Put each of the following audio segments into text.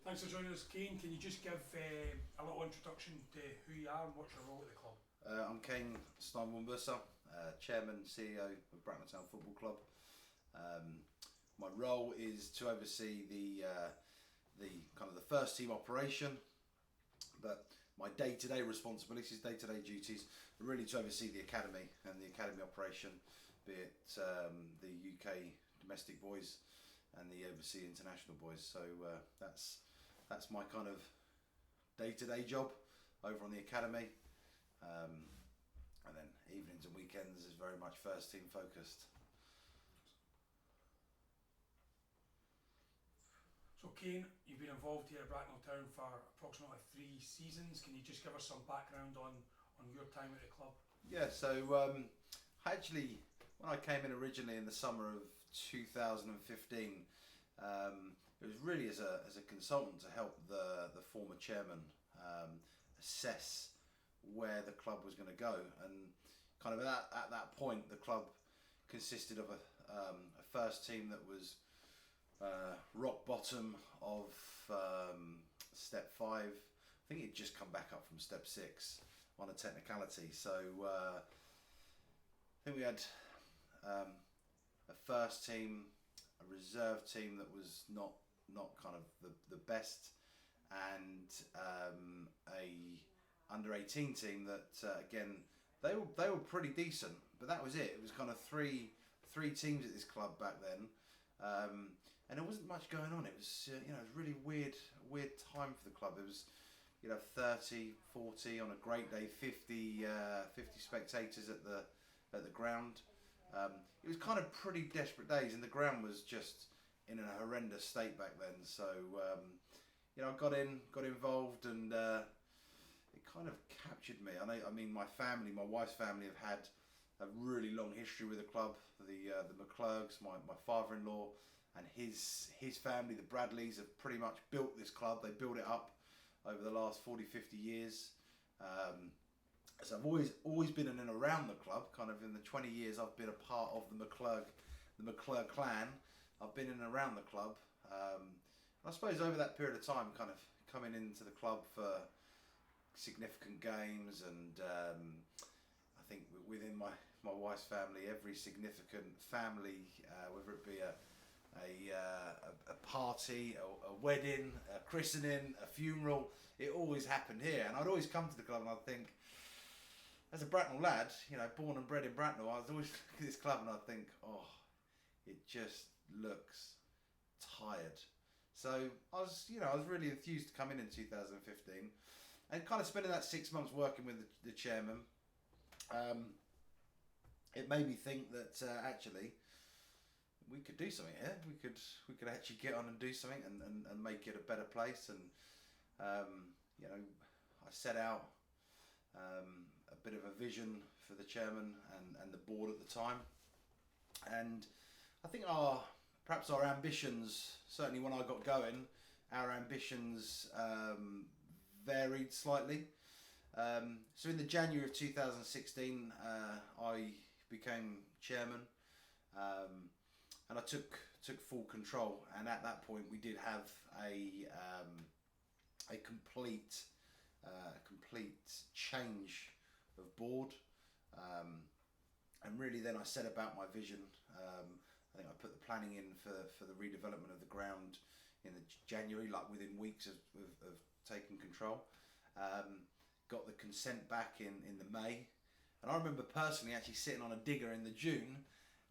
Thanks for joining us, Kane. Can you just give a little introduction to who you are and what's your role at the club? I'm Kayne SB, Chairman, CEO of Bracknell Football Club. My role is to oversee the kind of the first team operation, but my day-to-day responsibilities, day-to-day duties, are really to oversee the academy and the academy operation, be it the UK domestic boys and the overseas international boys. So that's my kind of day-to-day job over on the academy. And then evenings and weekends is very much first team focused. So Kane, you've been involved here at Bracknell Town for approximately 3 seasons. Can you just give us some background on your time at the club? Yeah, so actually when I came in originally in the summer of 2015, it was really as a consultant to help the former chairman assess where the club was going to go, and kind of at that point the club consisted of a first team that was rock bottom of step 5. I think it'd just come back up from step 6 on a technicality. So I think we had a first team, a reserve team that was not kind of the best, and a under 18 team that again they were pretty decent, but that was it. It was kind of three teams at this club back then, and there wasn't much going on. It was it was really weird time for the club. It was 30, 40 on a great day, 50 spectators at the ground. It was kind of pretty desperate days, and the ground was just in a horrendous state back then. So I got involved, and it kind of captured me. I mean, my wife's family have had a really long history with the club. The McClurgs, my father-in-law, and his family, the Bradleys, have pretty much built this club. They built it up over the last 40, 50 years. So I've always been in and around the club. Kind of in the 20 years I've been a part of the McClurg clan, I've been in and around the club. I suppose over that period of time, kind of coming into the club for significant games, and I think within my wife's family, every significant family, whether it be a party, a wedding, a christening, a funeral, it always happened here. And I'd always come to the club and I'd think, as a Bracknell lad, born and bred in Bracknell, I was always looking at this club and I'd think, oh, it just looks tired. So I was really enthused to come in 2015, and kind of spending that 6 months working with the chairman. It made me think that actually we could do something here. We could actually get on and do something and make it a better place. And I set out a bit of a vision for the chairman and the board at the time, and I think perhaps our ambitions, certainly when I got going, our ambitions varied slightly. So in the January of 2016, I became chairman, and I took full control. And at that point, we did have a complete change of board, and really then I set about my vision. I think I put the planning in for the redevelopment of the ground in the January, like within weeks of taking control. Got the consent back in the May, and I remember personally actually sitting on a digger in the June,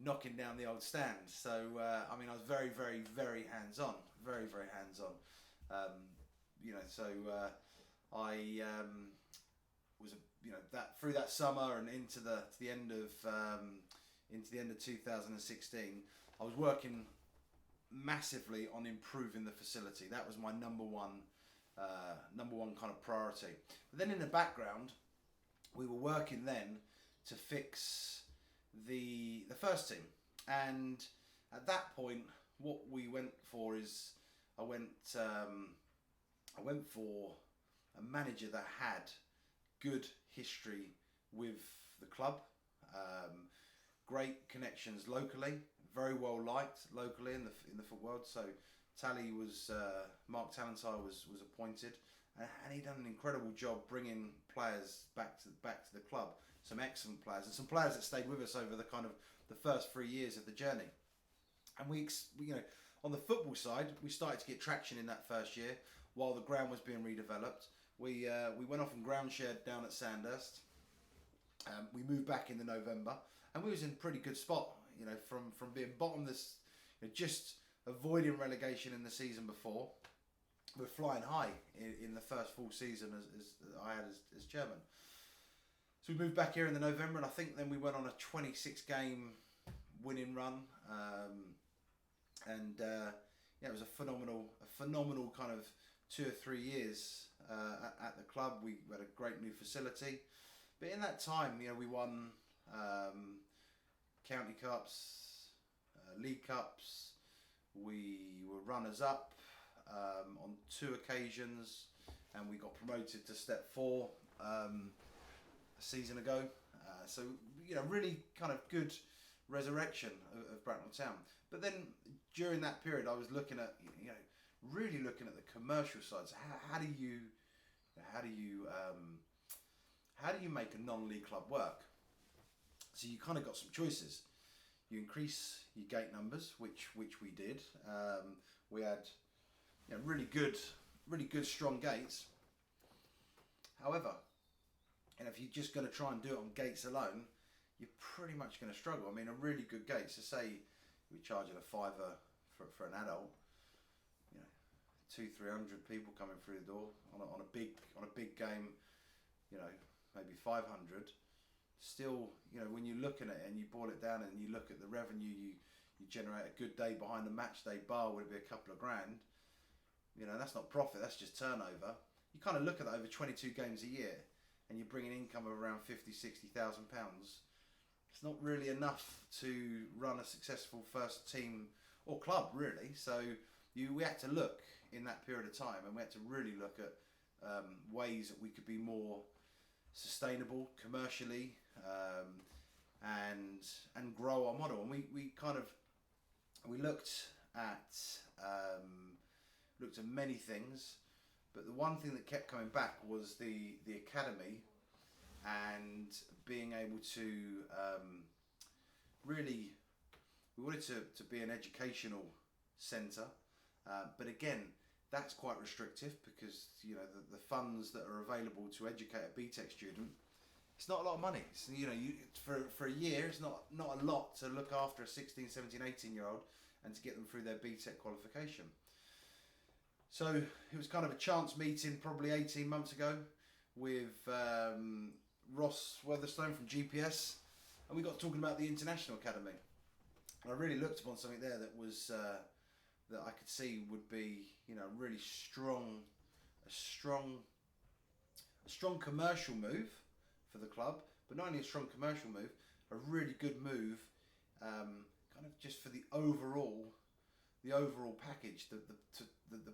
knocking down the old stand. So I mean, I was very, very, very hands-on, very, very hands-on. So I was that through that summer and into the end of 2016, I was working massively on improving the facility. That was my number one kind of priority. But then in the background, we were working then to fix the first team. And at that point, what we went for is I went for a manager that had good history with the club, great connections locally, very well liked locally in the football world. So Tally was Mark Talentire was appointed, and he done an incredible job bringing players back to the club. Some excellent players, and some players that stayed with us over the kind of the first 3 years of the journey. And we on the football side, we started to get traction in that first year while the ground was being redeveloped. We went off and ground shared down at Sandhurst. We moved back in the November, and we was in a pretty good spot. From being bottomless, just avoiding relegation in the season before, we're flying high in the first full season as I had as chairman. So we moved back here in the November, and I think then we went on a 26 game winning run, it was a phenomenal kind of 2 or 3 years at the club. We had a great new facility, but in that time, we won county cups, league cups. We were runners up on 2 occasions, and we got promoted to step 4 a season ago. So really kind of good resurrection of Bracknell Town. But then during that period, I was looking at really looking at the commercial side. So how do you make a non-league club work? So you kind of got some choices. You increase your gate numbers, which we did. We had really good strong gates. However, if you're just going to try and do it on gates alone, you're pretty much going to struggle. I mean, a really good gate. So say we're charging a £5 for an adult. 200-300 people coming through the door on a big game. Maybe 500. Still, when you look at it and you boil it down and you look at the revenue you generate a good day behind a match day bar, would it be a couple of grand? That's not profit, that's just turnover. You kind of look at that over 22 games a year and you bring an income of around £50,000-60,000. It's not really enough to run a successful first team or club, really. So we had to look in that period of time, and we had to really look at ways that we could be more sustainable commercially, and grow our model. And we looked at many things, but the one thing that kept coming back was the academy, and being able to really, we wanted to be an educational centre, but again, that's quite restrictive because the funds that are available to educate a BTEC student, it's not a lot of money. So, for a year, it's not a lot to look after a 16, 17, 18 year old and to get them through their BTEC qualification. So it was kind of a chance meeting probably 18 months ago with Ross Weatherstone from GPS, and we got talking about the International Academy. And I really looked upon something there that was that I could see would be really a strong commercial move for the club, but not only a strong commercial move, a really good move, kind of just for the overall package, the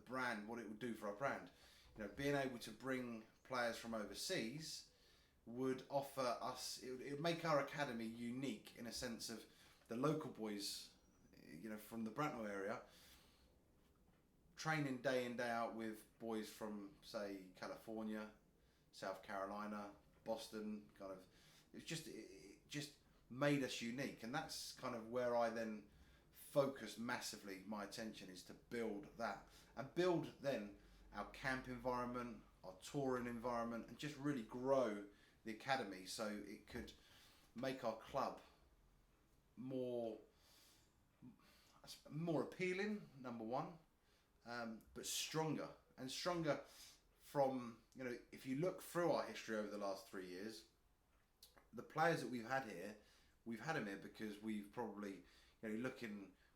brand, what it would do for our brand. Being able to bring players from overseas would offer us, it would make our academy unique in a sense of the local boys, from the Bracknell area, training day in, day out with boys from, say, California, South Carolina, Boston, it just made us unique. And that's kind of where I then focused massively my attention, is to build that, and build then our camp environment, our touring environment, and just really grow the academy so it could make our club more appealing, number one, but stronger from, if you look through our history over the last 3 years, the players that we've had them here because we've probably,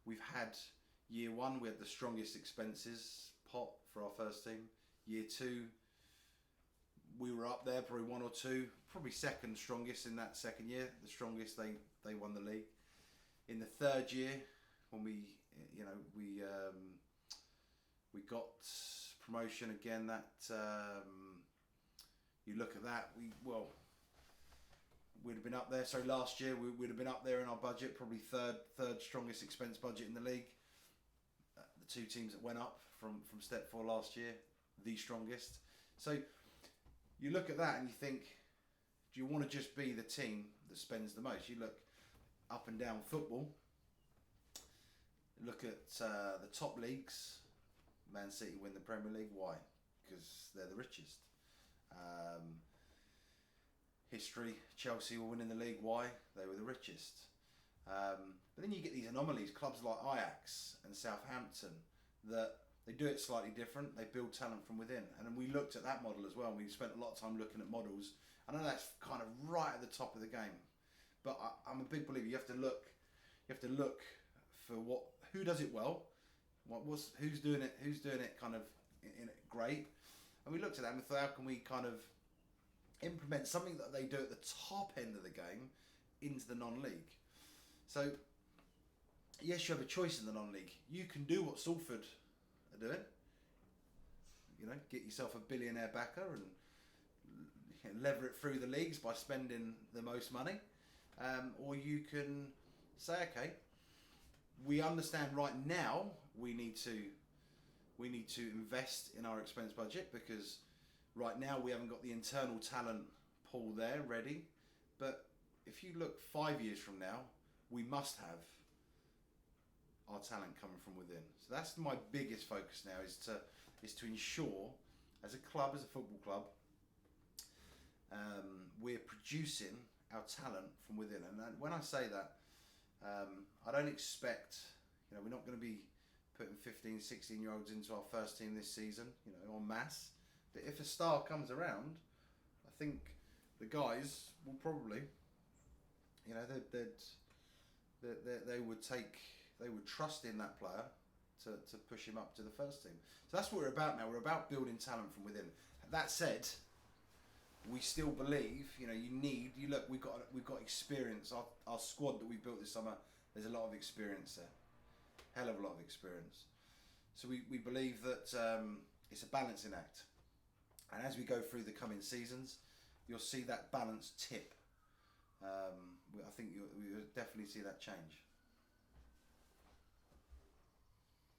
we've had year 1, we had the strongest expenses pot for our first team. Year 2, we were up there, probably 1 or 2, probably second strongest in that second year. The strongest, they won the league. In the third year, when we got promotion again, that you look at that, we'd have been up there. So last year we'd have been up there in our budget, probably third strongest expense budget in the league. The two teams that went up from Step 4 last year, the strongest. So you look at that and you think, do you want to just be the team that spends the most? You look up and down football, look at the top leagues. Man City win the Premier League. Why? Because they're the richest. History, Chelsea were winning the league. Why? They were the richest. But then you get these anomalies, clubs like Ajax and Southampton, that they do it slightly different. They build talent from within. And then we looked at that model as well. And we spent a lot of time looking at models. I know that's kind of right at the top of the game. But I'm a big believer. You have to look for who does it well. Who's doing it kind of in great. And we looked at that and we thought, how can we kind of implement something that they do at the top end of the game into the non-league? So, yes, you have a choice in the non-league. You can do what Salford are doing. You know, get yourself a billionaire backer and lever it through the leagues by spending the most money. Or you can say, okay, we understand right now we need to invest in our expense budget, because right now we haven't got the internal talent pool there ready. But if you look 5 years from now, we must have our talent coming from within. So that's my biggest focus now, is to ensure, as a club, as a football club, we're producing our talent from within. And when I say that, I don't expect, we're not going to be putting 15, 16-year-olds into our first team this season, en masse. But if a star comes around, I think the guys will probably, they would trust in that player to push him up to the first team. So that's what we're about now. We're about building talent from within. That said, we still believe, we've got experience. Our squad that we built this summer, there's a lot of experience there. Hell of a lot of experience. So we believe that it's a balancing act. And as we go through the coming seasons, you'll see that balance tip. I think you'll definitely see that change.